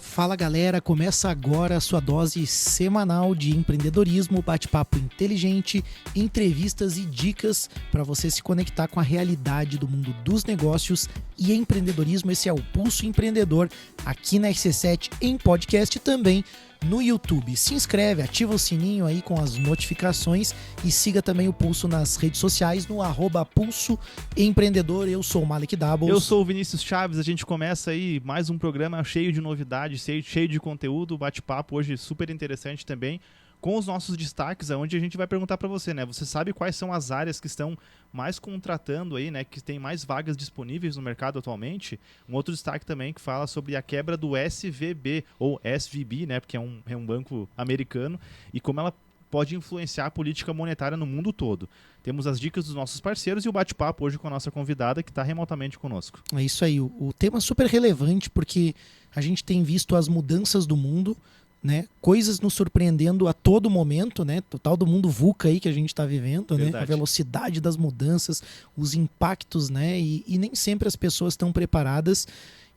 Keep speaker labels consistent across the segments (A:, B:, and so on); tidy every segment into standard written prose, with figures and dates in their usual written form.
A: Fala galera, começa agora a sua dose semanal de empreendedorismo, bate-papo inteligente, entrevistas e dicas para você se conectar com a realidade do mundo dos negócios e empreendedorismo. Esse é o Pulso Empreendedor aqui na RC7 em podcast e também no YouTube. Se inscreve, ativa o sininho aí com as notificações e siga também o Pulso nas redes sociais no @Pulso Empreendedor. Eu sou o Malik Doubles.
B: Eu sou o Vinícius Chaves. A gente começa aí mais um programa cheio de novidades, cheio de conteúdo, bate-papo hoje super interessante também, com os nossos destaques, onde a gente vai perguntar para você, né? Você sabe quais são as áreas que estão mais contratando aí, né? Que tem mais vagas disponíveis no mercado atualmente? Um outro destaque também que fala sobre a quebra do SVB, ou SVB, né? Porque é um banco americano, e como ela pode influenciar a política monetária no mundo todo. Temos as dicas dos nossos parceiros e o bate-papo hoje com a nossa convidada que está remotamente conosco.
A: É isso aí, o tema é super relevante porque a gente tem visto as mudanças do mundo, né? Coisas nos surpreendendo a todo momento, né? Total do mundo VUCA aí que a gente está vivendo, né? A velocidade das mudanças, os impactos, né? E nem sempre as pessoas estão preparadas.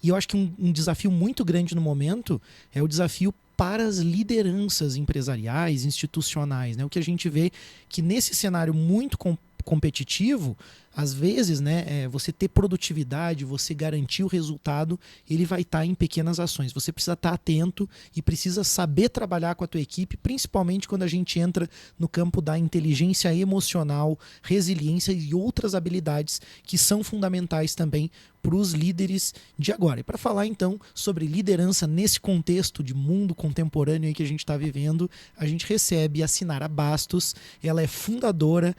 A: E eu acho que um desafio muito grande no momento é o desafio para as lideranças empresariais, institucionais, né? O que a gente vê que nesse cenário muito competitivo, às vezes, né, você ter produtividade, você garantir o resultado, ele vai estar em pequenas ações. Você precisa estar atento e precisa saber trabalhar com a tua equipe, principalmente quando a gente entra no campo da inteligência emocional, resiliência e outras habilidades que são fundamentais também para os líderes de agora. E para falar então sobre liderança nesse contexto de mundo contemporâneo aí que a gente está vivendo, a gente recebe a Sinara Bastos. Ela é fundadora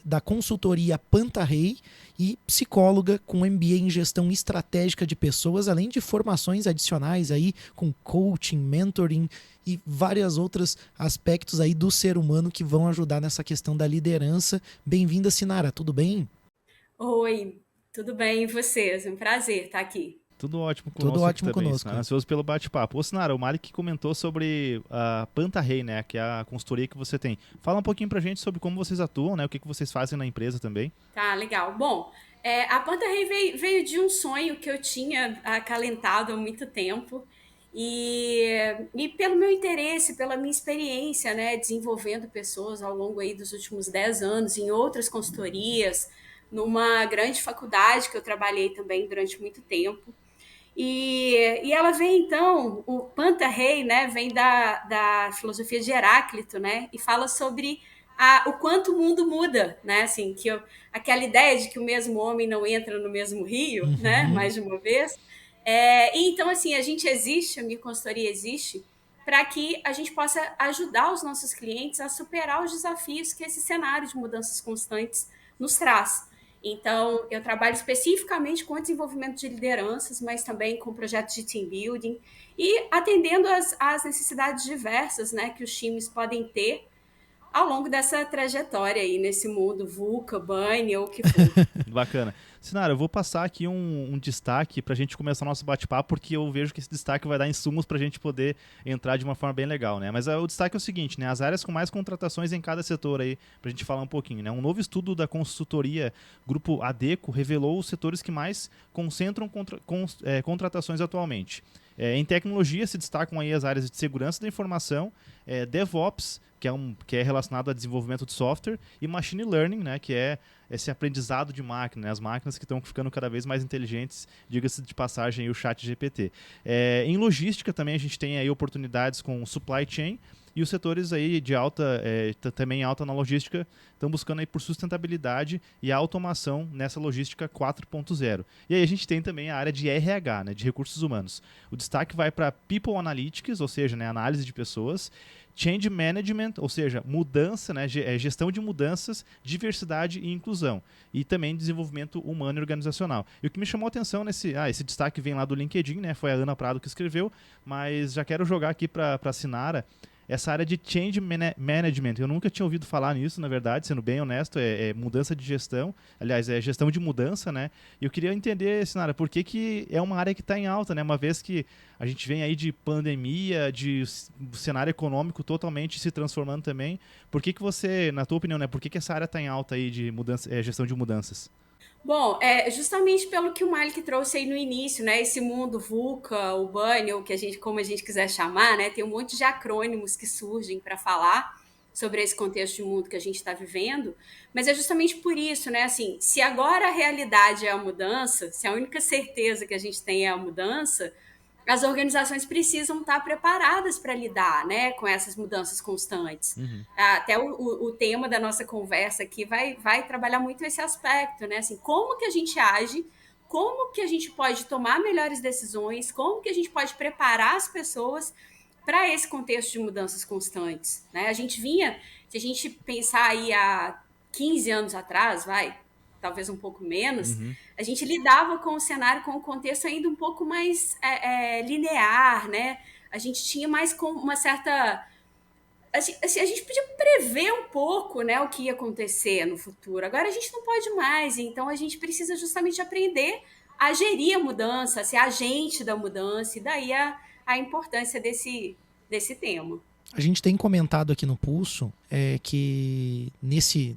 A: da consultoria Pantarrey e psicóloga com MBA em gestão estratégica de pessoas, além de formações adicionais aí com coaching, mentoring e vários outros aspectos aí do ser humano que vão ajudar nessa questão da liderança. Bem-vinda, Sinara, tudo bem?
C: Oi, tudo bem e vocês? É um prazer estar aqui.
B: Tudo ótimo conosco.
A: Tudo ótimo
B: também,
A: conosco.
B: Ansioso pelo bate-papo. Ô, Sinara, o Malik comentou sobre a Pantarrey, né? Que é a consultoria que você tem. Fala um pouquinho pra gente sobre como vocês atuam, né? O que vocês fazem na empresa também.
C: Tá, legal. Bom, a Pantarrey veio de um sonho que eu tinha acalentado há muito tempo. E pelo meu interesse, pela minha experiência, né, desenvolvendo pessoas ao longo aí dos últimos 10 anos em outras consultorias, numa grande faculdade que eu trabalhei também durante muito tempo. E ela vem, então, o Pantarrey, né, vem da filosofia de Heráclito, né, e fala sobre o quanto o mundo muda, né, assim, aquela ideia de que o mesmo homem não entra no mesmo rio, né, mais de uma vez. E então, assim, a minha consultoria existe para que a gente possa ajudar os nossos clientes a superar os desafios que esse cenário de mudanças constantes nos traz. Então, eu trabalho especificamente com o desenvolvimento de lideranças, mas também com projetos de team building e atendendo às necessidades diversas, né, que os times podem ter ao longo dessa trajetória aí nesse mundo VUCA, BANI ou o que for.
B: Bacana. Sinara, eu vou passar aqui um destaque pra gente começar o nosso bate-papo, porque eu vejo que esse destaque vai dar insumos pra gente poder entrar de uma forma bem legal, né? Mas o destaque é o seguinte, né? As áreas com mais contratações em cada setor aí, pra gente falar um pouquinho, né? Um novo estudo da consultoria Grupo Adecco revelou os setores que mais concentram contratações atualmente. Em tecnologia se destacam aí as áreas de segurança da informação, DevOps, que é relacionado a desenvolvimento de software, e Machine Learning, né, que é esse aprendizado de máquina, né, as máquinas que estão ficando cada vez mais inteligentes, diga-se de passagem, aí, o ChatGPT. Em logística também a gente tem aí oportunidades com supply chain, e os setores aí de também alta na logística, estão buscando aí por sustentabilidade e automação nessa logística 4.0. E aí a gente tem também a área de RH, né, de recursos humanos. O destaque vai para People Analytics, ou seja, né, análise de pessoas, Change Management, ou seja, mudança, né, gestão de mudanças, diversidade e inclusão. E também desenvolvimento humano e organizacional. E o que me chamou a atenção esse destaque vem lá do LinkedIn, né, foi a Ana Prado que escreveu, mas já quero jogar aqui para a Sinara essa área de Change Management. Eu nunca tinha ouvido falar nisso, na verdade, sendo bem honesto, é mudança de gestão, aliás, é gestão de mudança, né? E eu queria entender, Sinara, por que é uma área que está em alta, né? Uma vez que a gente vem aí de pandemia, de cenário econômico totalmente se transformando também, por que você, na tua opinião, né, por que essa área está em alta aí de mudança, gestão de mudanças?
C: Bom, justamente pelo que o Malik trouxe aí no início, né? Esse mundo VUCA, o BUNny, ou que a gente, como a gente quiser chamar, né? Tem um monte de acrônimos que surgem para falar sobre esse contexto de mundo que a gente está vivendo, mas é justamente por isso, né? Assim, se agora a realidade é a mudança, se a única certeza que a gente tem é a mudança, as organizações precisam estar preparadas para lidar, né, com essas mudanças constantes.
B: Uhum.
C: Até o tema da nossa conversa aqui vai trabalhar muito esse aspecto, né? Assim, como que a gente age, como que a gente pode tomar melhores decisões, como que a gente pode preparar as pessoas para esse contexto de mudanças constantes, né? A gente vinha, se a gente pensar aí há 15 anos atrás, talvez um pouco menos,
B: Uhum.
C: a gente lidava com o cenário, com o contexto ainda um pouco mais linear, né? A gente tinha mais com uma certa... Assim, a gente podia prever um pouco, né, o que ia acontecer no futuro. Agora a gente não pode mais, então a gente precisa justamente aprender a gerir a mudança, a ser agente da mudança, e daí a importância desse tema.
A: A gente tem comentado aqui no Pulso que nesse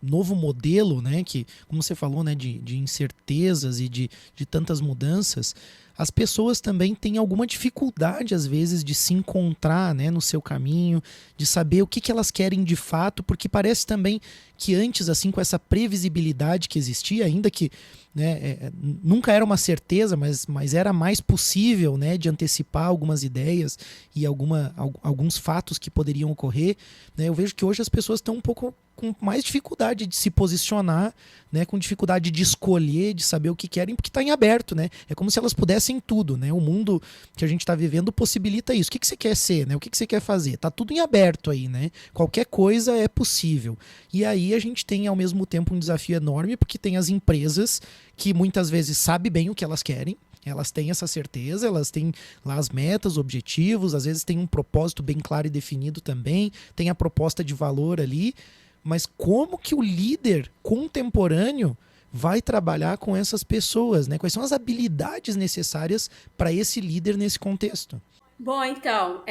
A: novo modelo, né, que, como você falou, né, de incertezas e de tantas mudanças, as pessoas também têm alguma dificuldade, às vezes, de se encontrar, né, no seu caminho, de saber o que elas querem de fato, porque parece também que antes, assim, com essa previsibilidade que existia, ainda que, né, nunca era uma certeza, mas era mais possível, né, de antecipar algumas ideias e alguns fatos que poderiam ocorrer, né, eu vejo que hoje as pessoas estão um pouco com mais dificuldade de se posicionar, né, com dificuldade de escolher, de saber o que querem, porque está em aberto, né? É como se elas pudessem tudo, né? O mundo que a gente está vivendo possibilita isso. O que você quer ser, né? O que você quer fazer? Tá tudo em aberto aí, né? Qualquer coisa é possível. E aí a gente tem ao mesmo tempo um desafio enorme, porque tem as empresas que muitas vezes sabem bem o que elas querem. Elas têm essa certeza, elas têm lá as metas, objetivos, às vezes tem um propósito bem claro e definido também, tem a proposta de valor ali, mas como que o líder contemporâneo vai trabalhar com essas pessoas, né? Quais são as habilidades necessárias para esse líder nesse contexto?
C: Bom, então,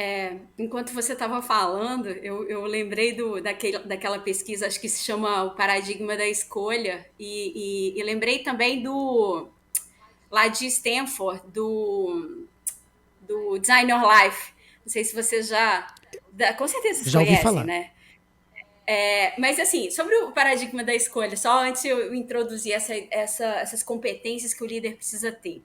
C: enquanto você estava falando, eu lembrei daquela pesquisa, acho que se chama O Paradigma da Escolha, e lembrei também lá de Stanford, do Design Your Life. Não sei se você com certeza vocês
A: Já ouvi
C: conhecem,
A: falar.
C: né? Mas, assim, sobre o paradigma da escolha, só antes eu introduzir essas competências que o líder precisa ter.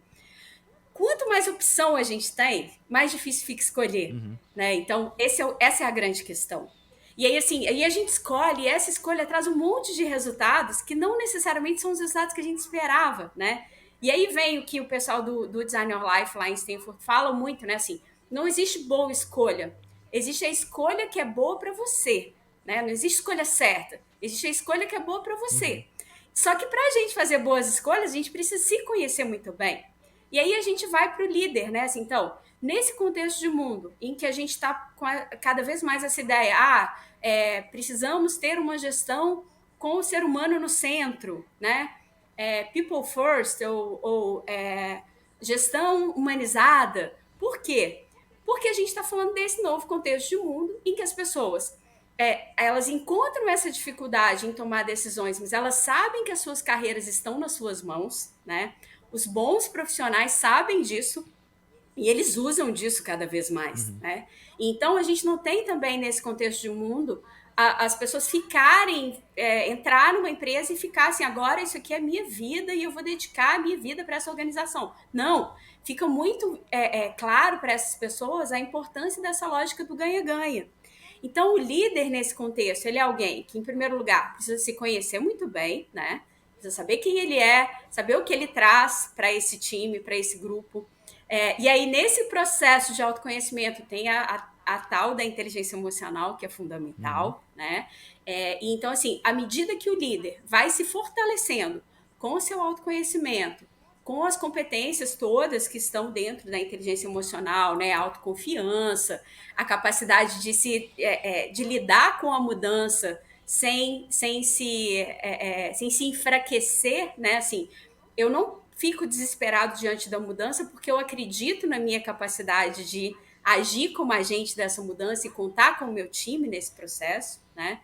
C: Quanto mais opção a gente tem, mais difícil fica escolher,
B: Uhum.
C: né? Então, essa é a grande questão. E aí, assim, aí a gente escolhe, e essa escolha traz um monte de resultados que não necessariamente são os resultados que a gente esperava, né? E aí vem o que o pessoal do Design Your Life lá em Stanford fala muito, né? Assim, não existe boa escolha. Existe a escolha que é boa para você, né? Não existe escolha certa. Existe a escolha que é boa para
B: Uhum.
C: você. Só que para a gente fazer boas escolhas, a gente precisa se conhecer muito bem. E aí a gente vai para o líder, né? Assim, então, nesse contexto de mundo em que a gente está com cada vez mais essa ideia, precisamos ter uma gestão com o ser humano no centro, né? People first ou gestão humanizada. Por quê? Porque a gente está falando desse novo contexto de mundo em que as pessoas elas encontram essa dificuldade em tomar decisões, mas elas sabem que as suas carreiras estão nas suas mãos, né? Os bons profissionais sabem disso e eles usam disso cada vez mais,
B: Uhum.
C: né? Então a gente não tem também nesse contexto de mundo as pessoas entrar numa empresa e ficar assim, agora isso aqui é minha vida e eu vou dedicar a minha vida para essa organização. Não, fica muito claro para essas pessoas a importância dessa lógica do ganha-ganha. Então, o líder nesse contexto, ele é alguém que, em primeiro lugar, precisa se conhecer muito bem, né? Precisa saber quem ele é, saber o que ele traz para esse time, para esse grupo. E aí, nesse processo de autoconhecimento, tem a tal da inteligência emocional, que é
B: Uhum.
C: fundamental, né? Então, assim, à medida que o líder vai se fortalecendo com o seu autoconhecimento, com as competências todas que estão dentro da inteligência emocional, né? A autoconfiança, a capacidade de lidar com a mudança sem se enfraquecer, né? Assim, eu não fico desesperado diante da mudança porque eu acredito na minha capacidade de agir como agente dessa mudança e contar com o meu time nesse processo, né?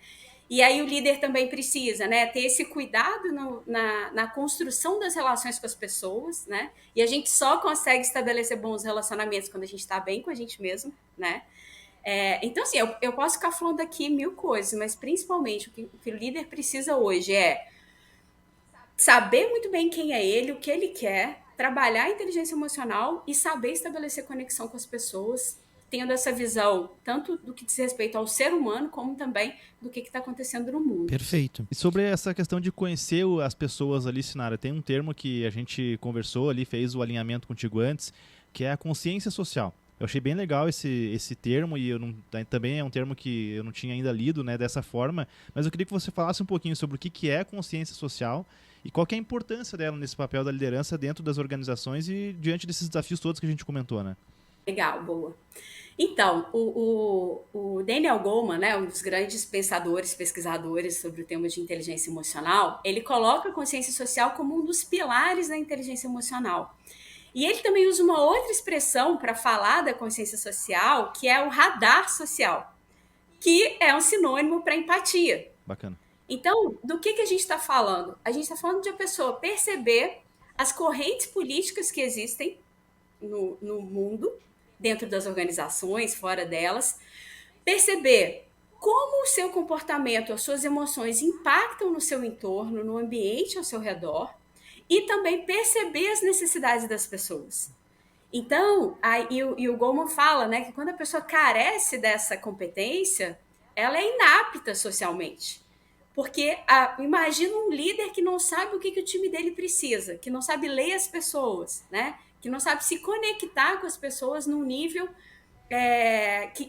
C: E aí o líder também precisa, né, ter esse cuidado na construção das relações com as pessoas, né? E a gente só consegue estabelecer bons relacionamentos quando a gente está bem com a gente mesmo, né? Então, assim, eu posso ficar falando aqui 1000 coisas, mas principalmente o que o líder precisa hoje é saber muito bem quem é ele, o que ele quer, trabalhar a inteligência emocional e saber estabelecer conexão com as pessoas, tendo essa visão tanto do que diz respeito ao ser humano, como também do que está acontecendo no mundo.
A: Perfeito.
B: E sobre essa questão de conhecer as pessoas ali, Sinara, tem um termo que a gente conversou ali, fez o alinhamento contigo antes, que é a consciência social. Eu achei bem legal esse termo e também é um termo que eu não tinha ainda lido, né, dessa forma, mas eu queria que você falasse um pouquinho sobre o que é consciência social e qual que é a importância dela nesse papel da liderança dentro das organizações e diante desses desafios todos que a gente comentou, né?
C: Legal, boa. Então, o Daniel Goleman, né, um dos grandes pensadores, pesquisadores sobre o tema de inteligência emocional, ele coloca a consciência social como um dos pilares da inteligência emocional. E ele também usa uma outra expressão para falar da consciência social, que é o radar social, que é um sinônimo para empatia.
B: Bacana.
C: Então, do que a gente está falando? A gente está falando de a pessoa perceber as correntes políticas que existem no mundo, dentro das organizações, fora delas, perceber como o seu comportamento, as suas emoções impactam no seu entorno, no ambiente ao seu redor, e também perceber as necessidades das pessoas. Então, e o Goleman fala, né, que quando a pessoa carece dessa competência, ela é inapta socialmente. Porque imagina um líder que não sabe o que o time dele precisa, que não sabe ler as pessoas, né? Que não sabe se conectar com as pessoas num nível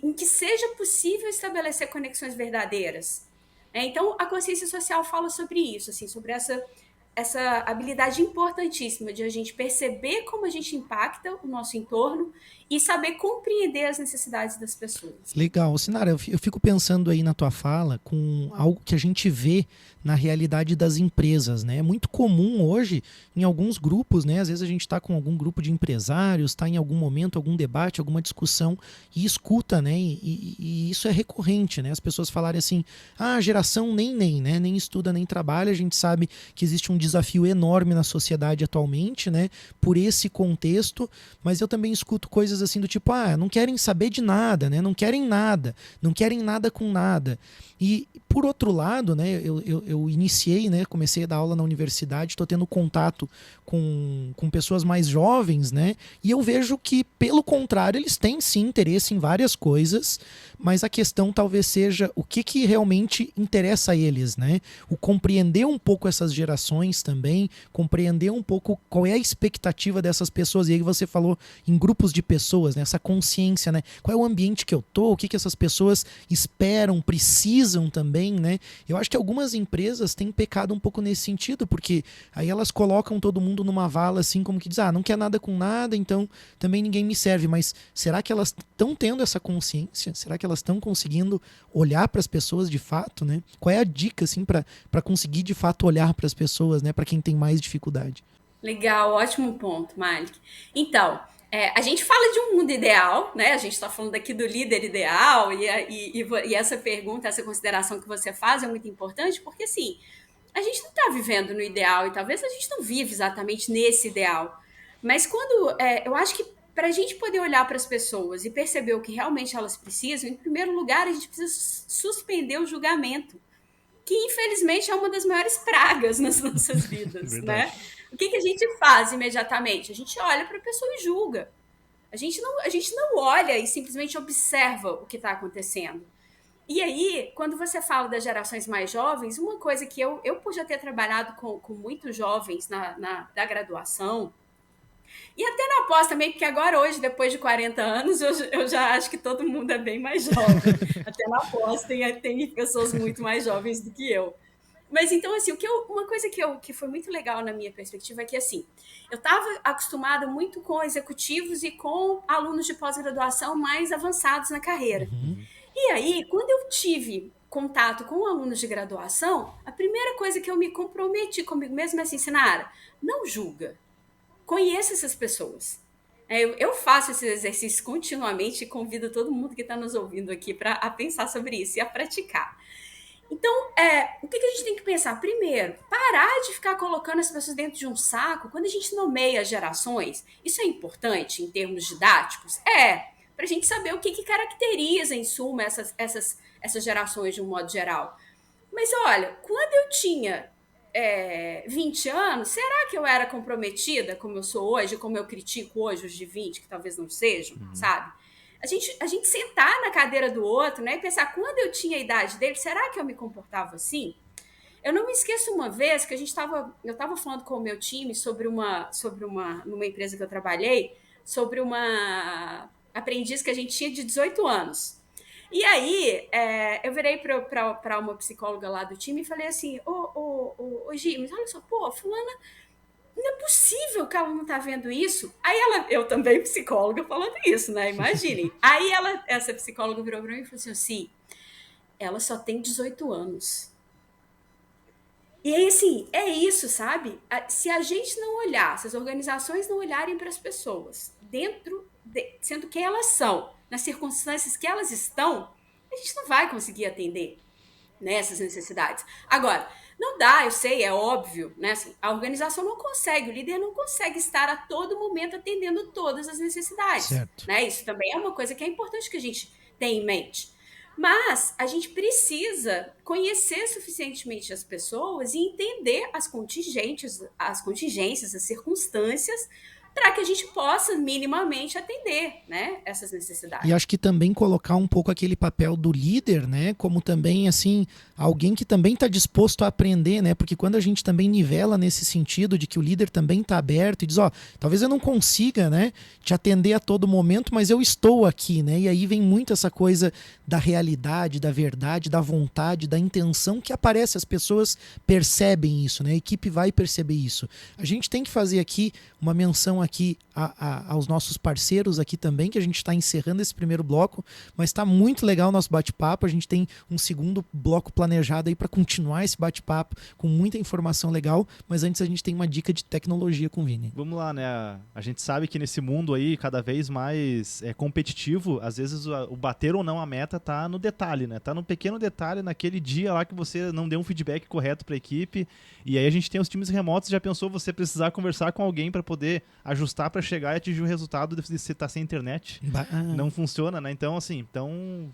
C: em que seja possível estabelecer conexões verdadeiras. Então, a consciência social fala sobre isso, assim, sobre essa habilidade importantíssima de a gente perceber como a gente impacta o nosso entorno e saber compreender as necessidades das pessoas.
A: Legal. Sinara, eu fico pensando aí na tua fala com algo que a gente vê na realidade das empresas, né? É muito comum hoje em alguns grupos, né? Às vezes a gente está com algum grupo de empresários, está em algum momento, algum debate, alguma discussão e escuta, né? E isso é recorrente, né? As pessoas falarem assim, a geração nem, né? Nem estuda, nem trabalha. A gente sabe que existe um desafio enorme na sociedade atualmente, né? Por esse contexto, mas eu também escuto coisas assim do tipo, não querem saber de nada, né? Não querem nada com nada. E por outro lado, né, eu iniciei, né, comecei a dar aula na universidade, estou tendo contato com pessoas mais jovens, né, e eu vejo que, pelo contrário, eles têm sim interesse em várias coisas, mas a questão talvez seja o que realmente interessa a eles, né? O compreender um pouco essas gerações também, compreender um pouco qual é a expectativa dessas pessoas, e aí você falou em grupos de pessoas, né, essa consciência, né, qual é o ambiente que eu tô, o que essas pessoas esperam, precisam também, né? Eu acho que algumas empresas têm pecado um pouco nesse sentido, porque aí elas colocam todo mundo numa vala assim, como que diz, não quer nada com nada, então também ninguém me serve. Mas será que elas estão tendo essa consciência? Será que elas estão conseguindo olhar para as pessoas de fato, né? Qual é a dica assim para conseguir de fato olhar para as pessoas, né? Para quem tem mais dificuldade?
C: Legal, ótimo ponto, Malik. Então, a gente fala de um mundo ideal, né? A gente está falando aqui do líder ideal, e essa pergunta, essa consideração que você faz é muito importante, porque assim, a gente não está vivendo no ideal, e talvez a gente não vive exatamente nesse ideal. Mas eu acho que para a gente poder olhar para as pessoas e perceber o que realmente elas precisam, em primeiro lugar, a gente precisa suspender o julgamento, que infelizmente é uma das maiores pragas nas nossas vidas, né? O que a gente faz imediatamente? A gente olha para a pessoa e julga. A gente não olha e simplesmente observa o que está acontecendo. E aí, quando você fala das gerações mais jovens, uma coisa que eu por já ter trabalhado com muitos jovens da graduação, e até na pós também, porque agora hoje, depois de 40 anos, eu já acho que todo mundo é bem mais jovem. Até na pós tem pessoas muito mais jovens do que eu. Mas então, assim, uma coisa que foi muito legal na minha perspectiva é que, assim, eu estava acostumada muito com executivos e com alunos de pós-graduação mais avançados na carreira.
A: Uhum.
C: E aí, quando eu tive contato com alunos de graduação, a primeira coisa que eu me comprometi comigo mesma é assim, Sinara, não julga. Conheça essas pessoas. Eu faço esses exercícios continuamente e convido todo mundo que está nos ouvindo aqui a pensar sobre isso e a praticar. Então, o que a gente tem que pensar? Primeiro, parar de ficar colocando as pessoas dentro de um saco quando a gente nomeia gerações. Isso é importante em termos didáticos? Para a gente saber o que caracteriza, em suma, essas gerações de um modo geral. Mas olha, quando eu tinha 20 anos, será que eu era comprometida como eu sou hoje, como eu critico hoje os de 20, que talvez não sejam, sabe? A gente sentar na cadeira do outro, né, e pensar, quando eu tinha a idade dele, será que eu me comportava assim? Eu não me esqueço uma vez que eu estava falando com o meu time numa empresa que eu trabalhei, sobre uma aprendiz que a gente tinha de 18 anos. E aí, eu virei para uma psicóloga lá do time e falei assim, ô Gimes, olha só, pô, fulana, não é possível que ela não tá vendo isso. Aí eu também psicóloga falando isso, né? Imaginem. Aí essa psicóloga virou para mim e falou assim, ela só tem 18 anos. E aí, assim, é isso, sabe? Se a gente não olhar, se as organizações não olharem para as pessoas, sendo quem elas são, nas circunstâncias que elas estão, a gente não vai conseguir atender, né, essas necessidades. Agora, não dá, eu sei, é óbvio, né? Assim, a organização não consegue, o líder não consegue estar a todo momento atendendo todas as necessidades.
A: Certo.
C: Né? Isso também é uma coisa que é importante que a gente tenha em mente. Mas a gente precisa conhecer suficientemente as pessoas e entender as contingências, as circunstâncias, para que a gente possa minimamente atender, né, essas necessidades.
A: E acho que também colocar um pouco aquele papel do líder, né, como também assim, alguém que também está disposto a aprender, né, porque quando a gente também nivela nesse sentido de que o líder também está aberto e diz, talvez eu não consiga, né, te atender a todo momento, mas eu estou aqui, né, e aí vem muito essa coisa da realidade, da verdade, da vontade, da intenção que aparece, as pessoas percebem isso, né, a equipe vai perceber isso. A gente tem que fazer aqui uma menção aqui aos nossos parceiros aqui também, que a gente está encerrando esse primeiro bloco, mas está muito legal o nosso bate-papo. A gente tem um segundo bloco planejado aí para continuar esse bate-papo com muita informação legal, mas antes a gente tem uma dica de tecnologia com o Vini.
B: Vamos lá, né? A gente sabe que nesse mundo aí, cada vez mais competitivo, às vezes o bater ou não a meta tá no detalhe, né? Tá no pequeno detalhe, naquele dia lá que você não deu um feedback correto para a equipe, e aí a gente tem os times remotos. Já pensou você precisar conversar com alguém para poder ajustar para chegar e atingir o resultado de você estar sem internet? Não funciona, né? Então, assim,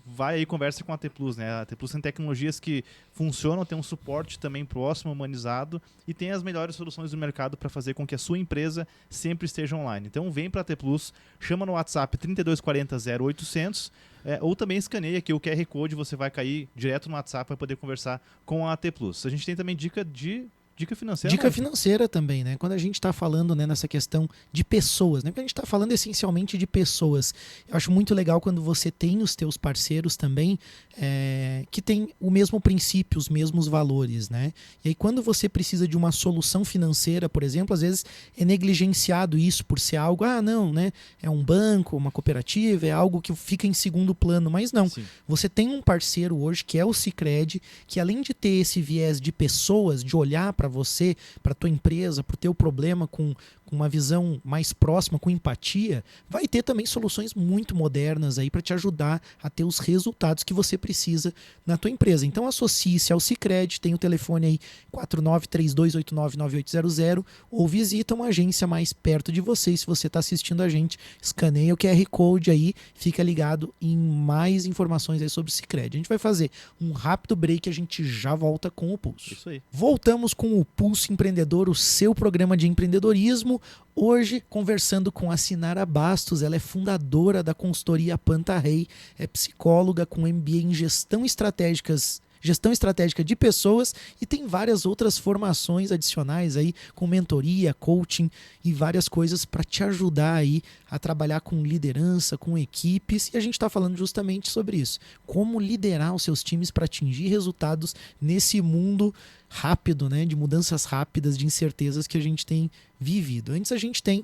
B: vai aí, conversa com a AT Plus, né? A AT Plus tem tecnologias que funcionam, tem um suporte também próximo, humanizado, e tem as melhores soluções do mercado para fazer com que a sua empresa sempre esteja online. Então, vem para a AT Plus, chama no WhatsApp 3240 0800, ou também escaneia aqui o QR Code, você vai cair direto no WhatsApp para poder conversar com a AT Plus. A gente tem também dica financeira.
A: Dica financeira também, né? Quando a gente está falando, né, nessa questão de pessoas, né? Porque a gente está falando essencialmente de pessoas. Eu acho muito legal quando você tem os teus parceiros também que tem o mesmo princípio, os mesmos valores, né? E aí quando você precisa de uma solução financeira, por exemplo, às vezes é negligenciado isso por ser algo, não, né? É um banco, uma cooperativa, é algo que fica em segundo plano, mas não.
B: Sim.
A: Você tem um parceiro hoje que é o Sicredi, que além de ter esse viés de pessoas, de olhar para você, para tua empresa, para o teu problema com uma visão mais próxima, com empatia, vai ter também soluções muito modernas aí para te ajudar a ter os resultados que você precisa na tua empresa. Então associe-se ao Sicredi, tem o telefone aí 4932899800 ou visita uma agência mais perto de você. E se você está assistindo a gente, escaneia o QR Code aí, fica ligado em mais informações aí sobre o Sicredi. A gente vai fazer um rápido break e a gente já volta com o Pulso.
B: Isso aí.
A: Voltamos com o Pulso Empreendedor, o seu programa de empreendedorismo. Hoje, conversando com a Sinara Bastos, ela é fundadora da consultoria Panta-Rei, é psicóloga com MBA em gestão estratégica de pessoas e tem várias outras formações adicionais aí, com mentoria, coaching e várias coisas para te ajudar aí a trabalhar com liderança, com equipes, e a gente está falando justamente sobre isso. Como liderar os seus times para atingir resultados nesse mundo rápido, né, de mudanças rápidas, de incertezas que a gente tem vivido. Antes a gente tem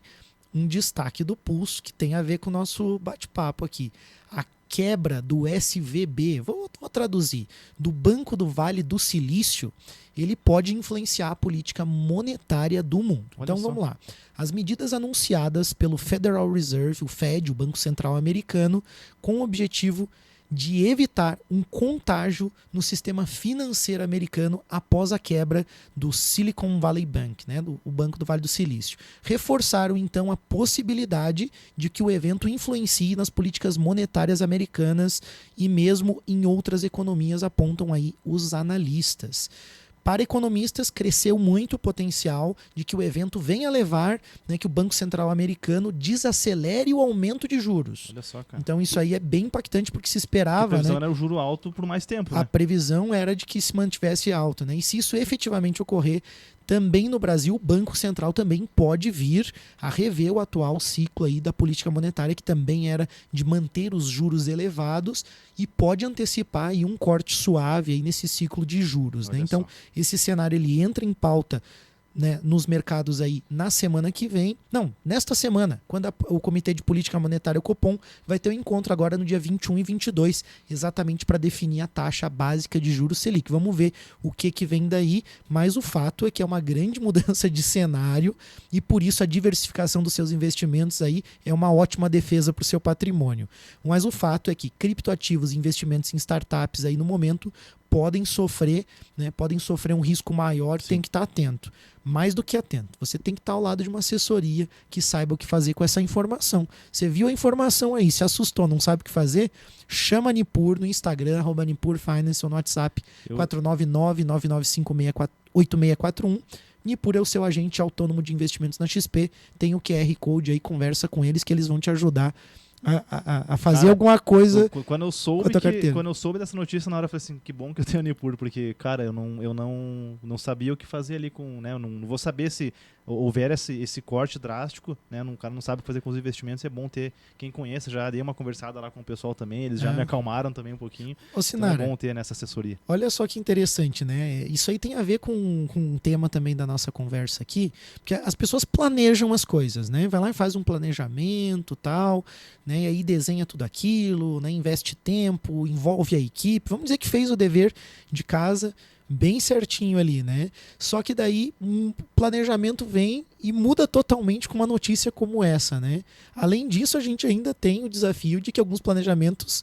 A: um destaque do Pulso que tem a ver com o nosso bate-papo aqui. A quebra do SVB, vou traduzir, do Banco do Vale do Silício, ele pode influenciar a política monetária do mundo. Então vamos lá. As medidas anunciadas pelo Federal Reserve, o Fed, o Banco Central Americano, com o objetivo de evitar um contágio no sistema financeiro americano após a quebra do Silicon Valley Bank, né, o Banco do Vale do Silício. Reforçaram, então, a possibilidade de que o evento influencie nas políticas monetárias americanas e mesmo em outras economias, apontam aí os analistas. Para economistas, cresceu muito o potencial de que o evento venha a levar, né, que o Banco Central americano desacelere o aumento de juros.
B: Olha só, cara.
A: Então isso aí é bem impactante porque se esperava...
B: A previsão,
A: né,
B: era o juro alto por mais tempo.
A: A
B: né?
A: previsão era de que se mantivesse alto. Né? E se isso efetivamente ocorrer, também no Brasil, o Banco Central também pode vir a rever o atual ciclo aí da política monetária, que também era de manter os juros elevados, e pode antecipar aí um corte suave aí nesse ciclo de juros. Né? Então, esse cenário ele entra em pauta, né, nos mercados aí na semana que vem. Não, nesta semana, quando o Comitê de Política Monetária, o Copom, vai ter um encontro agora no dia 21 e 22, exatamente para definir a taxa básica de juros Selic. Vamos ver o que vem daí, mas o fato é que é uma grande mudança de cenário e por isso a diversificação dos seus investimentos aí é uma ótima defesa para o seu patrimônio. Mas o fato é que criptoativos e investimentos em startups aí no momento podem sofrer, né, podem sofrer um risco maior. Sim. Tem que estar atento. Mais do que atento. Você tem que estar ao lado de uma assessoria que saiba o que fazer com essa informação. Você viu a informação aí, se assustou, não sabe o que fazer? Chama a Nipur no Instagram, @NipurFinance, ou no WhatsApp 499-9956-8641. Nipur é o seu agente autônomo de investimentos na XP. Tem o QR Code aí, conversa com eles que eles vão te ajudar a fazer, cara, alguma coisa.
B: Quando eu soube dessa notícia, na hora eu falei assim, que bom que eu tenho a Nipur, porque, cara, eu não sabia o que fazer ali com, né, eu não vou saber se houver esse corte drástico, né, o cara não sabe o que fazer com os investimentos, é bom ter quem conheça. Já dei uma conversada lá com o pessoal também, eles já me acalmaram também um pouquinho.
A: Ô, Sinara,
B: então é bom ter nessa assessoria.
A: Olha só que interessante, né? Isso aí tem a ver com um tema também da nossa conversa aqui, porque as pessoas planejam as coisas, né? Vai lá e faz um planejamento, tal, né? E aí desenha tudo aquilo, né? Investe tempo, envolve a equipe. Vamos dizer que fez o dever de casa bem certinho ali, né? Só que daí um planejamento vem e muda totalmente com uma notícia como essa, né? Além disso, a gente ainda tem o desafio de que alguns planejamentos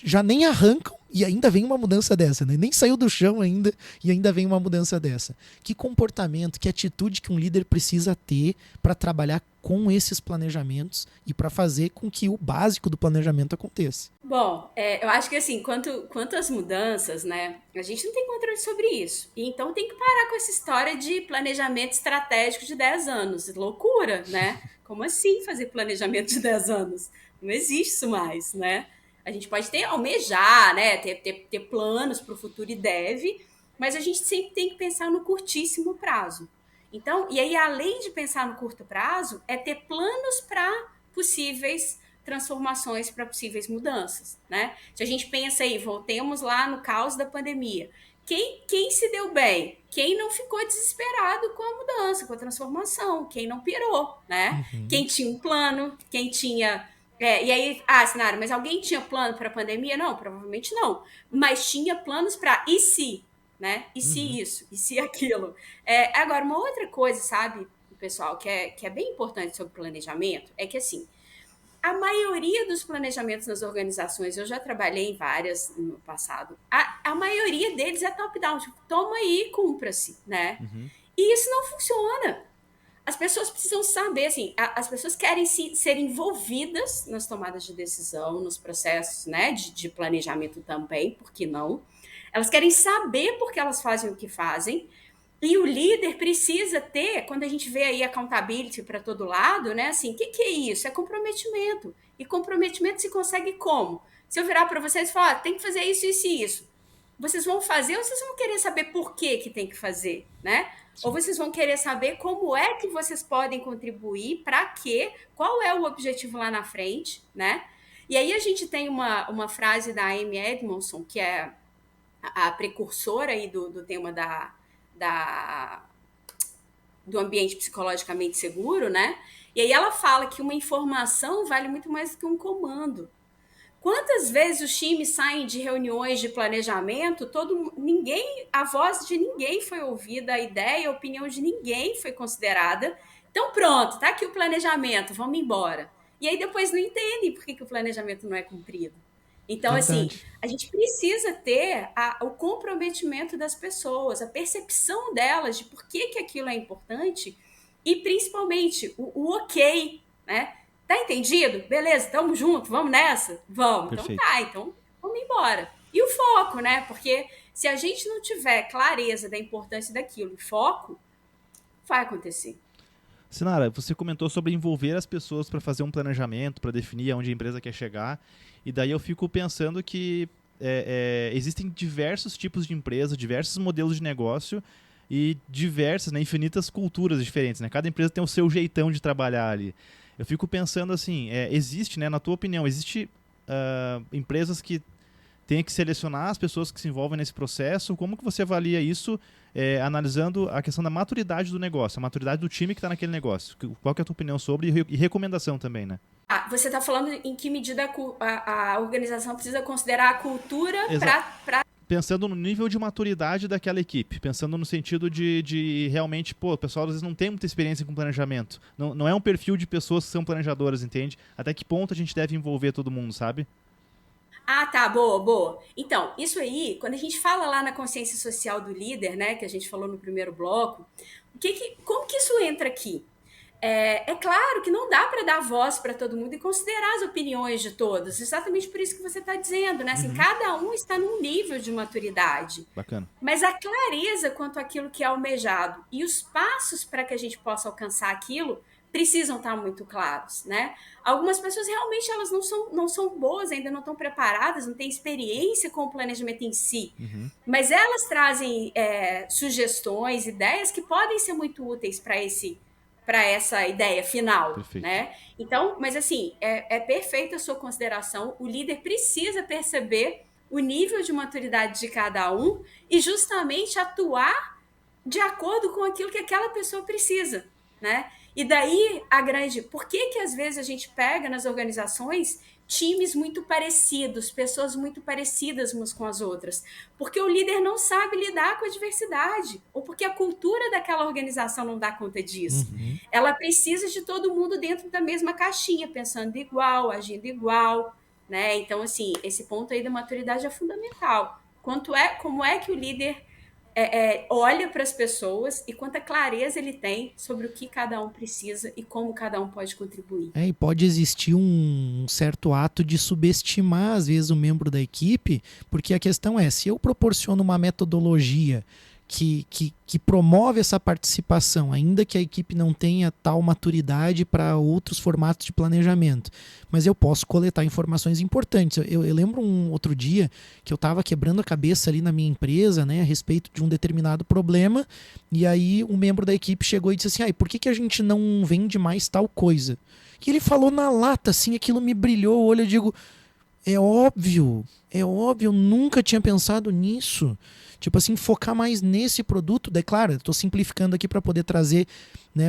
A: já nem arrancam e ainda vem uma mudança dessa, né? Nem saiu do chão ainda e ainda vem uma mudança dessa. Que comportamento, que atitude que um líder precisa ter para trabalhar com esses planejamentos e para fazer com que o básico do planejamento aconteça?
C: Bom, eu acho que assim, quanto às mudanças, né, a gente não tem controle sobre isso. E então tem que parar com essa história de planejamento estratégico de 10 anos. Loucura, né? Como assim fazer planejamento de 10 anos? Não existe isso mais, né? A gente pode almejar, né, ter planos para o futuro e deve, mas a gente sempre tem que pensar no curtíssimo prazo. Então, e aí, além de pensar no curto prazo, é ter planos para possíveis transformações, para possíveis mudanças, né? Se a gente pensa aí, voltemos lá no caos da pandemia, quem se deu bem? Quem não ficou desesperado com a mudança, com a transformação? Quem não pirou, né? Uhum. Quem tinha um plano, quem tinha... e aí, Sinara, mas alguém tinha plano para a pandemia? Não, provavelmente não. Mas tinha planos para e se, né? E se isso? E se aquilo? Agora, uma outra coisa, sabe, pessoal, que é bem importante sobre planejamento, é que, assim, a maioria dos planejamentos nas organizações, eu já trabalhei em várias no passado, a maioria deles é top-down, tipo, toma aí e cumpra-se, né? Uhum. E isso não funciona. As pessoas precisam saber, assim, as pessoas querem ser envolvidas nas tomadas de decisão, nos processos, né, de planejamento também, por que não? Elas querem saber por que elas fazem o que fazem, e o líder precisa ter, quando a gente vê aí accountability para todo lado, né, assim, o que é isso? É comprometimento. E comprometimento se consegue como? Se eu virar para vocês e falar, tem que fazer isso, isso e isso, vocês vão fazer ou vocês vão querer saber por que tem que fazer, né? Sim. Ou vocês vão querer saber como é que vocês podem contribuir, para quê, qual é o objetivo lá na frente, né? E aí a gente tem uma frase da Amy Edmondson, que é a precursora aí do tema do ambiente psicologicamente seguro, né? E aí ela fala que uma informação vale muito mais do que um comando. Quantas vezes os times saem de reuniões de planejamento, a voz de ninguém foi ouvida, a ideia, a opinião de ninguém foi considerada. Então pronto, tá aqui o planejamento, vamos embora. E aí depois não entendem por que o planejamento não é cumprido. Então, assim, a gente precisa ter o comprometimento das pessoas, a percepção delas de por que aquilo é importante e, principalmente, o ok, né? Tá entendido? Beleza, tamo junto, vamos nessa? Vamos.
B: Perfeito.
C: Então tá, então vamos embora. E o foco, né? Porque se a gente não tiver clareza da importância daquilo, foco, vai acontecer.
B: Sinara, você comentou sobre envolver as pessoas para fazer um planejamento, para definir aonde a empresa quer chegar. E daí eu fico pensando que existem diversos tipos de empresa, diversos modelos de negócio e diversas, né, infinitas culturas diferentes. Né? Cada empresa tem o seu jeitão de trabalhar ali. Eu fico pensando assim, existe, né, na tua opinião, existe empresas que têm que selecionar as pessoas que se envolvem nesse processo? Como que você avalia isso, analisando a questão da maturidade do negócio, a maturidade do time que está naquele negócio? Qual que é a tua opinião sobre e recomendação também, né?
C: Você está falando em que medida a organização precisa considerar a cultura para...
B: Pensando no nível de maturidade daquela equipe, pensando no sentido de realmente, o pessoal às vezes não tem muita experiência com planejamento. Não é um perfil de pessoas que são planejadoras, entende? Até que ponto a gente deve envolver todo mundo, sabe?
C: Ah, tá, boa. Então, isso aí, quando a gente fala lá na consciência social do líder, né, que a gente falou no primeiro bloco, como que isso entra aqui? É claro que não dá para dar voz para todo mundo e considerar as opiniões de todos. Exatamente por isso que você está dizendo, né? Assim, cada um está num nível de maturidade.
B: Bacana.
C: Mas a clareza quanto àquilo que é almejado e os passos para que a gente possa alcançar aquilo precisam estar muito claros, né? Algumas pessoas realmente elas não são boas, ainda não estão preparadas, não têm experiência com o planejamento em si. Mas elas trazem sugestões, ideias que podem ser muito úteis para essa ideia final.
B: Perfeito.
C: Né? Então, mas assim, é perfeita a sua consideração. O líder precisa perceber o nível de maturidade de cada um e justamente atuar de acordo com aquilo que aquela pessoa precisa, né? E daí por que às vezes a gente pega nas organizações times muito parecidos, pessoas muito parecidas umas com as outras? Porque o líder não sabe lidar com a diversidade, ou porque a cultura daquela organização não dá conta disso. Ela precisa de todo mundo dentro da mesma caixinha, pensando igual, agindo igual, né? Então, assim, esse ponto aí da maturidade é fundamental. Como é que o líder olha para as pessoas e quanta clareza ele tem sobre o que cada um precisa e como cada um pode contribuir.
A: E pode existir um certo ato de subestimar, às vezes, o membro da equipe, porque a questão é, se eu proporciono uma metodologia que promove essa participação, ainda que a equipe não tenha tal maturidade para outros formatos de planejamento, mas eu posso coletar informações importantes. Eu lembro um outro dia que eu estava quebrando a cabeça ali na minha empresa, né, a respeito de um determinado problema, e aí um membro da equipe chegou e disse assim, por que a gente não vende mais tal coisa? E ele falou na lata, assim, aquilo me brilhou o olho, eu digo, é óbvio, eu nunca tinha pensado nisso. Tipo assim, focar mais nesse produto. Daí, claro, eu tô simplificando aqui para poder trazer, né,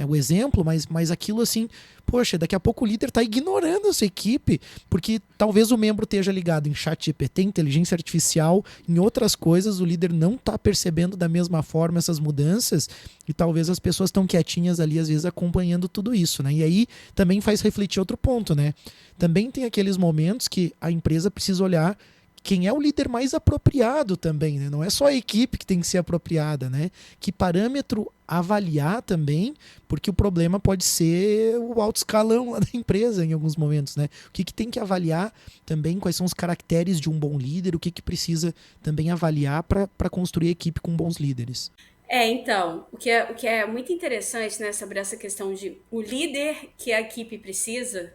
A: o exemplo, mas aquilo assim, poxa, daqui a pouco o líder tá ignorando essa equipe, porque talvez o membro esteja ligado em chat GPT, inteligência artificial, em outras coisas, o líder não tá percebendo da mesma forma essas mudanças, e talvez as pessoas estão quietinhas ali, às vezes, acompanhando tudo isso, né? E aí também faz refletir outro ponto, né? Também tem aqueles momentos que a empresa precisa olhar quem é o líder mais apropriado também, né? Não é só a equipe que tem que ser apropriada, né? Que parâmetro avaliar também, porque o problema pode ser o alto escalão lá da empresa em alguns momentos, né? O que tem que avaliar também, quais são os caracteres de um bom líder, o que precisa também avaliar para construir equipe com bons líderes.
C: Então, o que é muito interessante, né, sobre essa questão de o líder que a equipe precisa,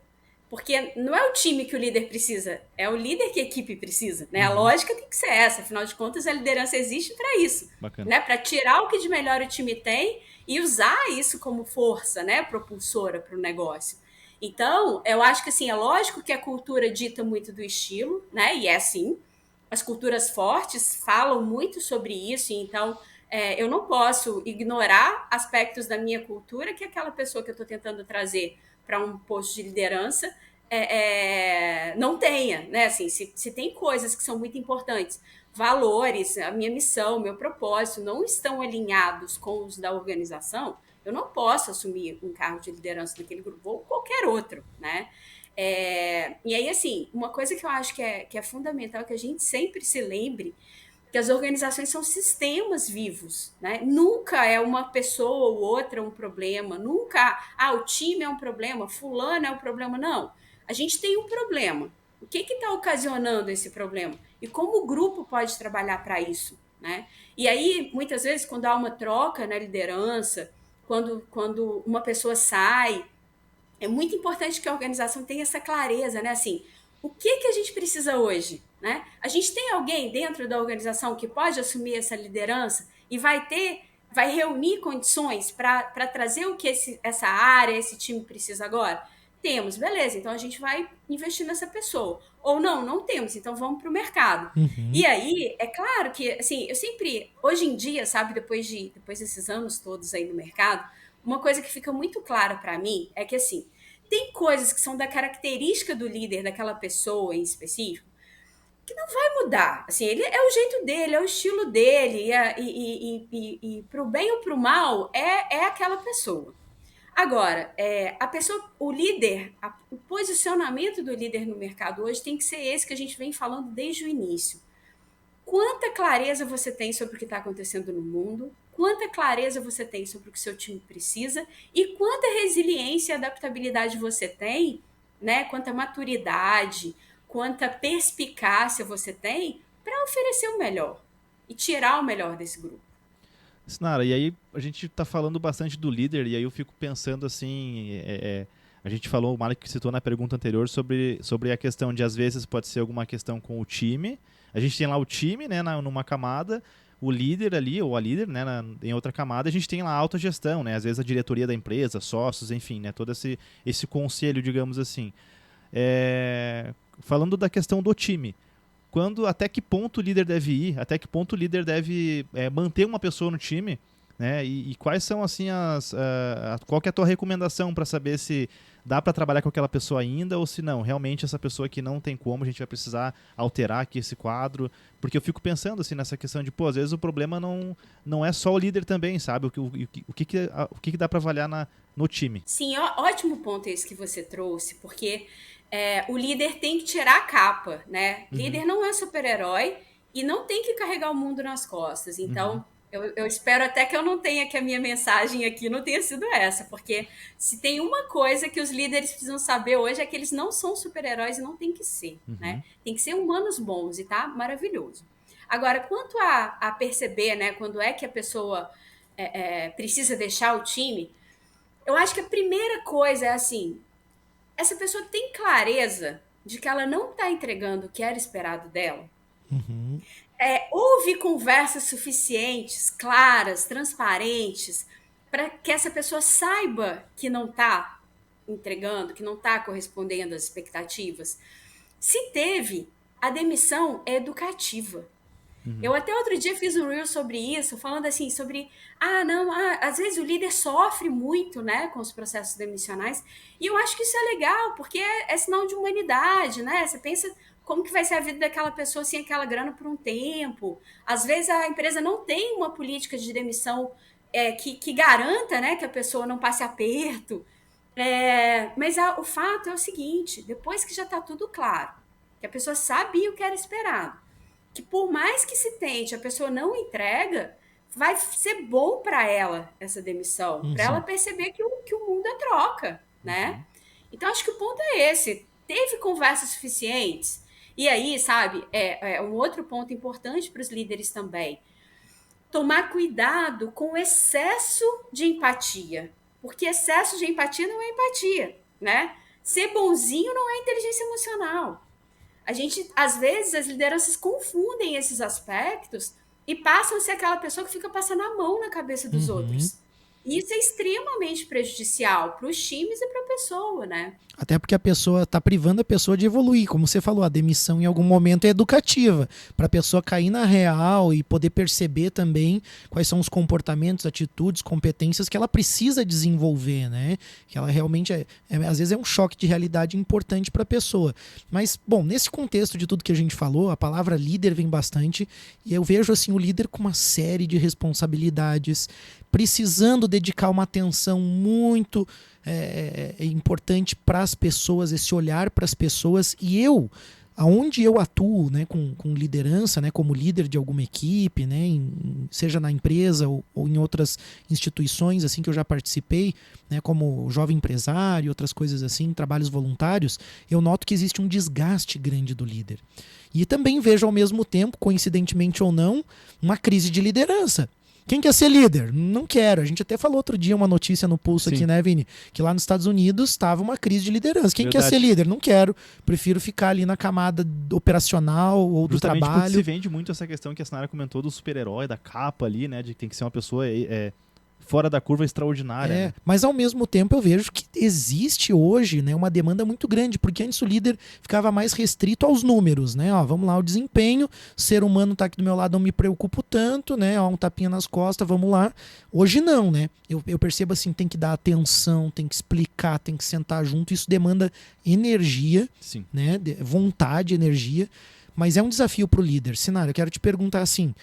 C: porque não é o time que o líder precisa, é o líder que a equipe precisa, né? A lógica tem que ser essa, afinal de contas a liderança existe para isso, né? Para tirar o que de melhor o time tem e usar isso como força, né, propulsora para o negócio. Então, eu acho que assim, é lógico que a cultura dita muito do estilo, né? E é assim, as culturas fortes falam muito sobre isso, então eu não posso ignorar aspectos da minha cultura que aquela pessoa que eu estou tentando trazer para um posto de liderança não tenha, né? Assim, se tem coisas que são muito importantes, valores, a minha missão, o meu propósito não estão alinhados com os da organização, eu não posso assumir um cargo de liderança daquele grupo ou qualquer outro, né? E aí, assim, uma coisa que eu acho que é fundamental, que a gente sempre se lembre, que as organizações são sistemas vivos, né? Nunca é uma pessoa ou outra um problema, nunca, o time é um problema, fulano é um problema, não. A gente tem um problema. O que está ocasionando esse problema? E como o grupo pode trabalhar para isso, né? E aí, muitas vezes, quando há uma troca na liderança, quando uma pessoa sai, é muito importante que a organização tenha essa clareza, né? Assim, o que a gente precisa hoje, né? A gente tem alguém dentro da organização que pode assumir essa liderança e vai reunir condições para trazer o que essa área, esse time precisa agora? Temos, beleza, então a gente vai investir nessa pessoa. Ou não temos, então vamos para o mercado. E aí, é claro que, assim, eu sempre, hoje em dia, sabe, depois desses anos todos aí no mercado, uma coisa que fica muito clara para mim é que, assim, tem coisas que são da característica do líder, daquela pessoa em específico, que não vai mudar. Assim, ele é o jeito dele, é o estilo dele, e pro bem ou pro mal, é aquela pessoa. Agora, o líder, o posicionamento do líder no mercado hoje tem que ser esse que a gente vem falando desde o início. Quanta clareza você tem sobre o que está acontecendo no mundo, quanta clareza você tem sobre o que seu time precisa e quanta resiliência e adaptabilidade você tem, né? Quanta maturidade, quanta perspicácia você tem para oferecer o melhor e tirar o melhor desse grupo.
B: Sinara, e aí a gente tá falando bastante do líder, e aí eu fico pensando assim, a gente falou, o Malik citou na pergunta anterior sobre a questão de, às vezes, pode ser alguma questão com o time. A gente tem lá o time, né, numa camada, o líder ali, ou a líder, né, em outra camada, a gente tem lá a autogestão, né, às vezes a diretoria da empresa, sócios, enfim, né, todo esse conselho, digamos assim. Falando da questão do time, até que ponto o líder deve ir, até que ponto o líder deve manter uma pessoa no time, né? E quais são, assim, qual que é a tua recomendação para saber se dá para trabalhar com aquela pessoa ainda ou se não, realmente essa pessoa aqui não tem como, a gente vai precisar alterar aqui esse quadro, porque eu fico pensando assim nessa questão de, às vezes o problema não é só o líder também, sabe? O que dá para avaliar no time?
C: Sim, ótimo ponto esse que você trouxe, porque o líder tem que tirar a capa, né? Líder não é super-herói e não tem que carregar o mundo nas costas. Então, eu espero até que eu não tenha, que a minha mensagem aqui não tenha sido essa, porque se tem uma coisa que os líderes precisam saber hoje é que eles não são super-heróis e não tem que ser, né? Tem que ser humanos bons e tá maravilhoso. Agora, quanto a perceber, né, quando é que a pessoa precisa deixar o time, eu acho que a primeira coisa é assim, essa pessoa tem clareza de que ela não está entregando o que era esperado dela? Houve conversas suficientes, claras, transparentes, para que essa pessoa saiba que não está entregando, que não está correspondendo às expectativas? Se teve, a demissão é educativa. Eu até outro dia fiz um reel sobre isso, falando assim, sobre, às vezes o líder sofre muito, né, com os processos demissionais, e eu acho que isso é legal, porque é sinal de humanidade, né? Você pensa como que vai ser a vida daquela pessoa sem aquela grana por um tempo. Às vezes a empresa não tem uma política de demissão que garanta, né, que a pessoa não passe aperto. Mas o fato é o seguinte, depois que já está tudo claro, que a pessoa sabia o que era esperado, que por mais que se tente, a pessoa não entrega, vai ser bom para ela essa demissão, para ela perceber que o mundo é troca, né? Então, acho que o ponto é esse. Teve conversas suficientes? E aí, sabe, um outro ponto importante para os líderes também. Tomar cuidado com o excesso de empatia. Porque excesso de empatia não é empatia, né? Ser bonzinho não é inteligência emocional. Às vezes, as lideranças confundem esses aspectos e passam a ser aquela pessoa que fica passando a mão na cabeça dos outros. E isso é extremamente prejudicial para os times e para a pessoa, né?
A: Até porque a pessoa está privando a pessoa de evoluir. Como você falou, a demissão em algum momento é educativa, para a pessoa cair na real e poder perceber também quais são os comportamentos, atitudes, competências que ela precisa desenvolver, né? Que ela realmente às vezes é um choque de realidade importante para a pessoa. Mas, bom, nesse contexto de tudo que a gente falou, a palavra líder vem bastante, e eu vejo assim o líder com uma série de responsabilidades, precisando dedicar uma atenção muito importante para as pessoas, esse olhar para as pessoas. E aonde eu atuo, né, com liderança, né, como líder de alguma equipe, né, seja na empresa ou em outras instituições assim que eu já participei, né, como jovem empresário, outras coisas assim, trabalhos voluntários, eu noto que existe um desgaste grande do líder. E também vejo ao mesmo tempo, coincidentemente ou não, uma crise de liderança. Quem quer ser líder? Não quero. A gente até falou outro dia uma notícia no Pulso aqui, né, Vini? Que lá nos Estados Unidos estava uma crise de liderança. Quem quer ser líder? Não quero. Prefiro ficar ali na camada operacional ou do trabalho.
B: Se vende muito essa questão que a Sinara comentou do super-herói, da capa ali, né? De que tem que ser uma pessoa fora da curva extraordinária. Né?
A: Mas ao mesmo tempo eu vejo que existe hoje, né, uma demanda muito grande, porque antes o líder ficava mais restrito aos números, né? Ó, vamos lá, o desempenho, ser humano tá aqui do meu lado, não me preocupo tanto, né? Ó, um tapinha nas costas, vamos lá. Hoje não, né? Eu percebo assim, tem que dar atenção, tem que explicar, tem que sentar junto, isso demanda energia,
B: Sim.
A: Né? Vontade, energia, mas é um desafio pro líder. Sinara, eu quero te perguntar assim,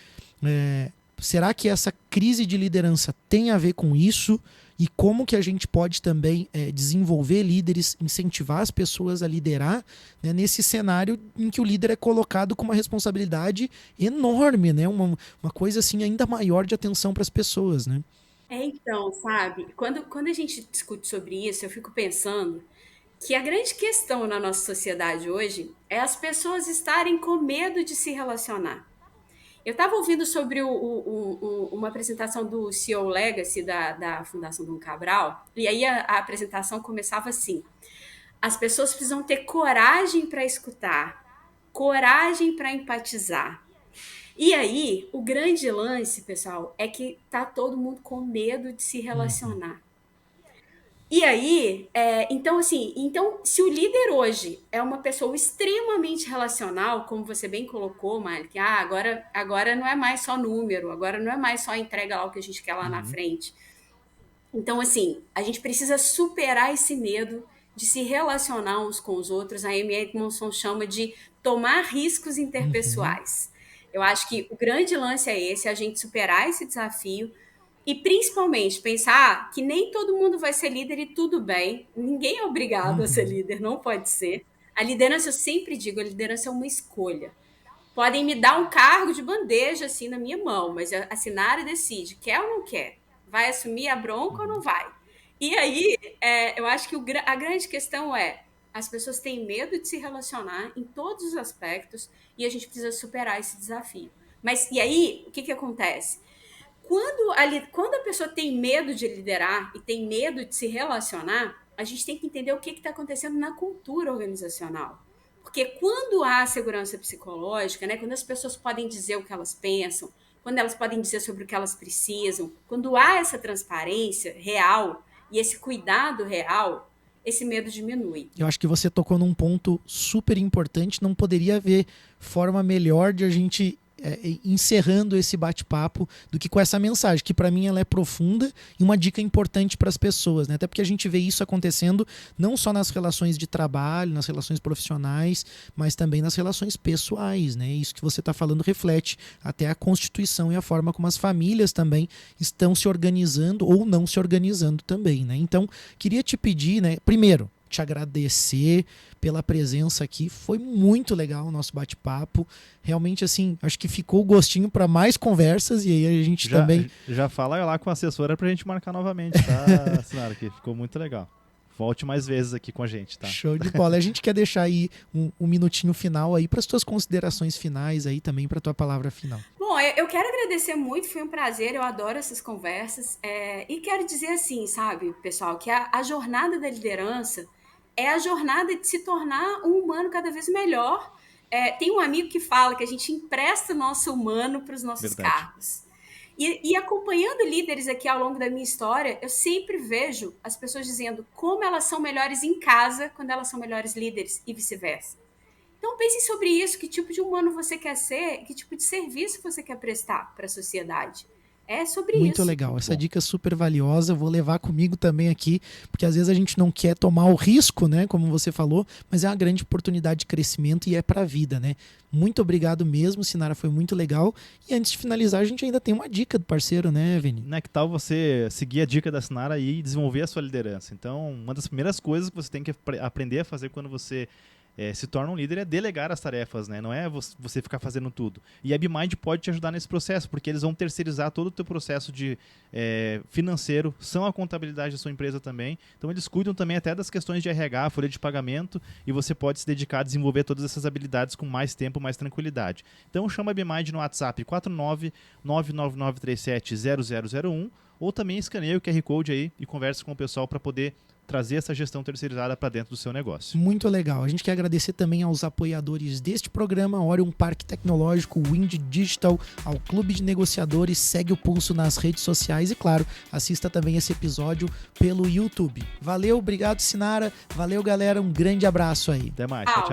A: será que essa crise de liderança tem a ver com isso? E como que a gente pode também desenvolver líderes, incentivar as pessoas a liderar, né, nesse cenário em que o líder é colocado com uma responsabilidade enorme, né? Uma coisa assim ainda maior de atenção para as pessoas, né?
C: Então, sabe, quando a gente discute sobre isso, eu fico pensando que a grande questão na nossa sociedade hoje é as pessoas estarem com medo de se relacionar. Eu estava ouvindo sobre uma apresentação do CEO Legacy da Fundação Dom Cabral, e aí a apresentação começava assim: as pessoas precisam ter coragem para escutar, coragem para empatizar. E aí, o grande lance, pessoal, é que tá todo mundo com medo de se relacionar. E aí, então se o líder hoje é uma pessoa extremamente relacional, como você bem colocou, Malik, agora não é mais só número, agora não é mais só entrega lá o que a gente quer lá na frente. Então, assim, a gente precisa superar esse medo de se relacionar uns com os outros. A Amy Edmondson chama de tomar riscos interpessoais. Eu acho que o grande lance é esse, a gente superar esse desafio e principalmente pensar que nem todo mundo vai ser líder e tudo bem. Ninguém é obrigado a ser líder, não pode ser. A liderança, eu sempre digo, a liderança é uma escolha. Podem me dar um cargo de bandeja assim na minha mão, mas a Sinara decide, quer ou não quer? Vai assumir a bronca ou não vai? E aí, eu acho que a grande questão é, as pessoas têm medo de se relacionar em todos os aspectos e a gente precisa superar esse desafio. Mas e aí, o que acontece? Quando a pessoa tem medo de liderar e tem medo de se relacionar, a gente tem que entender o que está acontecendo na cultura organizacional. Porque quando há segurança psicológica, né, quando as pessoas podem dizer o que elas pensam, quando elas podem dizer sobre o que elas precisam, quando há essa transparência real e esse cuidado real, esse medo diminui.
A: Eu acho que você tocou num ponto super importante, não poderia haver forma melhor de a gente encerrando esse bate-papo do que com essa mensagem, que para mim ela é profunda e uma dica importante para as pessoas, né? Até porque a gente vê isso acontecendo não só nas relações de trabalho, nas relações profissionais, mas também nas relações pessoais, né? Isso que você está falando reflete até a Constituição e a forma como as famílias também estão se organizando ou não se organizando também, né? Então, queria te pedir, né? Primeiro, te agradecer pela presença aqui. Foi muito legal o nosso bate-papo. Realmente, assim, acho que ficou o gostinho para mais conversas e aí a gente também...
B: Já fala lá com a assessora pra gente marcar novamente, tá, Sinara? Que ficou muito legal. Volte mais vezes aqui com a gente, tá?
A: Show de bola. A gente quer deixar aí um minutinho final aí para as tuas considerações finais aí também, para tua palavra final.
C: Bom, eu quero agradecer muito, foi um prazer, eu adoro essas conversas. E quero dizer assim, sabe, pessoal, que a jornada da liderança é a jornada de se tornar um humano cada vez melhor. Tem um amigo que fala que a gente empresta o nosso humano para os nossos cargos. E acompanhando líderes aqui ao longo da minha história, eu sempre vejo as pessoas dizendo como elas são melhores em casa quando elas são melhores líderes e vice-versa. Então pense sobre isso, que tipo de humano você quer ser, que tipo de serviço você quer prestar para a sociedade. É sobre
A: Muito
C: isso.
A: legal, essa dica é super valiosa, vou levar comigo também aqui, porque às vezes a gente não quer tomar o risco, né, como você falou, mas é uma grande oportunidade de crescimento e é pra vida, né? Muito obrigado mesmo, Sinara, foi muito legal. E antes de finalizar, a gente ainda tem uma dica do parceiro, né, Vini?
B: Né, que tal você seguir a dica da Sinara e desenvolver a sua liderança? Então, uma das primeiras coisas que você tem que aprender a fazer quando você se torna um líder é delegar as tarefas, né? Não é você ficar fazendo tudo. E a BeMind pode te ajudar nesse processo, porque eles vão terceirizar todo o teu processo de financeiro, são a contabilidade da sua empresa também. Então eles cuidam também até das questões de RH, folha de pagamento, e você pode se dedicar a desenvolver todas essas habilidades com mais tempo, mais tranquilidade. Então chama a BeMind no WhatsApp 49999370001 ou também escaneia o QR Code aí e converse com o pessoal para poder trazer essa gestão terceirizada para dentro do seu negócio.
A: Muito legal. A gente quer agradecer também aos apoiadores deste programa, Orion Parque Tecnológico, Wind Digital, ao Clube de Negociadores, segue o pulso nas redes sociais e, claro, assista também esse episódio pelo YouTube. Valeu, obrigado, Sinara. Valeu, galera. Um grande abraço aí.
B: Até mais. Tchau, tchau.